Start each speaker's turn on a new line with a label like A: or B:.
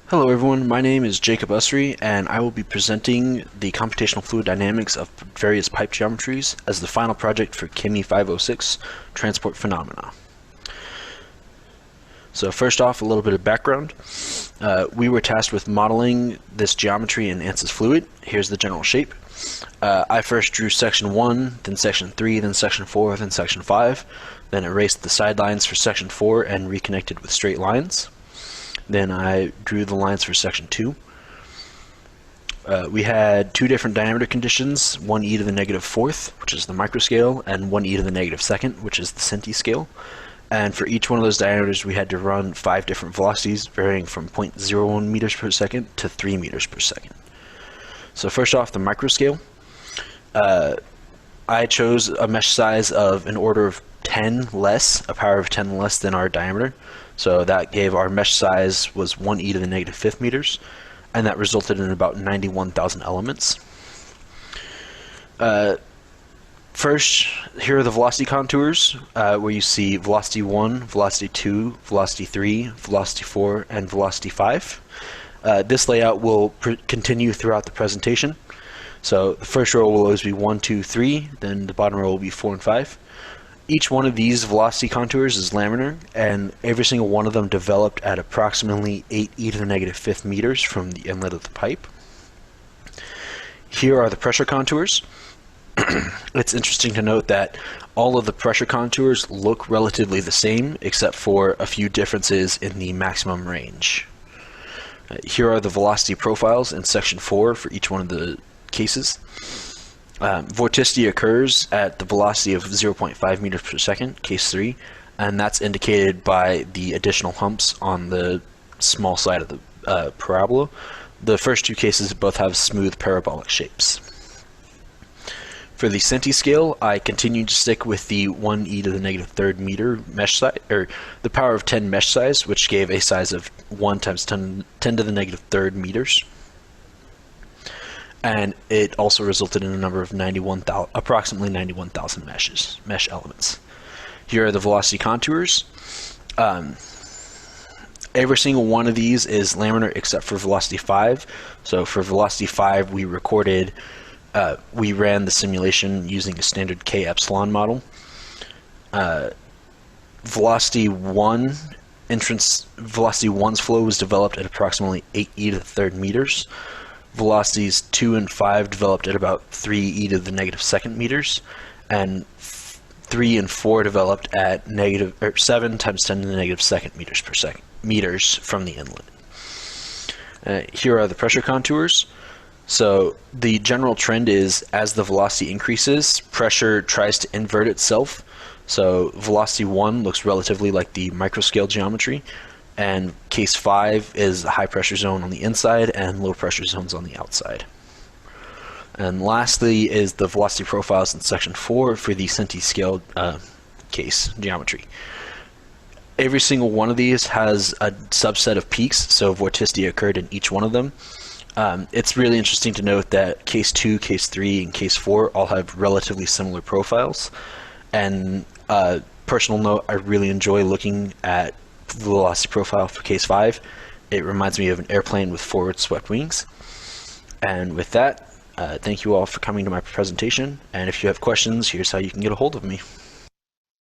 A: Hello everyone, my name is Jacob Usry and I will be presenting the computational fluid dynamics of various pipe geometries as the final project for CHEMI 506 transport phenomena. So first off, a little bit of background. We were tasked with modeling this geometry in ANSYS Fluid. Here's the general shape. I first drew section 1, then section 3, then section 4, then section 5, then erased the sidelines for section 4 and reconnected with straight lines. Then I drew the lines for section 2. We had two different diameter conditions, 1 e to the negative fourth, which is the microscale, and 1 e to the negative second, which is the centiscale. And for each one of those diameters, we had to run 5 different velocities, varying from 0.01 meters per second to 3 meters per second. So first off, the microscale. I chose a mesh size of an order of 10 less, a power of 10 less than our diameter. So that gave our mesh size was 1 e to the negative fifth meters, and that resulted in about 91,000 elements. First, here are the velocity contours, where you see velocity 1, velocity 2, velocity 3, velocity 4, and velocity 5. This layout will continue throughout the presentation. So the first row will always be 1, 2, 3, then the bottom row will be 4 and 5. Each one of these velocity contours is laminar, and every single one of them developed at approximately 8 e to the negative fifth meters from the inlet of the pipe. Here are the pressure contours. It's interesting to note that all of the pressure contours look relatively the same, except for a few differences in the maximum range. Here are the velocity profiles in section 4 for each one of the cases. Vorticity occurs at the velocity of 0.5 meters per second, case 3, and that's indicated by the additional humps on the small side of the parabola. The first two cases both have smooth parabolic shapes. For the centiscale, I continued to stick with the 1 e to the negative third meter mesh size, or the power of 10 mesh size, which gave a size of 1 times 10 to the negative third meters. And it also resulted in a number of approximately 91,000 mesh elements. Here are the velocity contours. Every single one of these is laminar except for velocity 5. So for velocity 5, we ran the simulation using a standard K epsilon model. Velocity 1's flow was developed at approximately 8 e to the third meters. Velocities 2 and 5 developed at about 3 e to the negative second meters, and 3 and 4 developed at 7 times 10 to the negative second meters per second from the inlet. Here are the pressure contours. So the general trend is, as the velocity increases, pressure tries to invert itself. So velocity 1 looks relatively like the microscale geometry, and case 5 is a high pressure zone on the inside and low pressure zones on the outside. And lastly is the velocity profiles in section 4 for the centiscale case geometry. Every single one of these has a subset of peaks, so vorticity occurred in each one of them. It's really interesting to note that case 2, case 3, and case 4 all have relatively similar profiles. And personal note, I really enjoy looking at the velocity profile for case 5. It reminds me of an airplane with forward swept wings. And with that, thank you all for coming to my presentation. And if you have questions, here's how you can get a hold of me.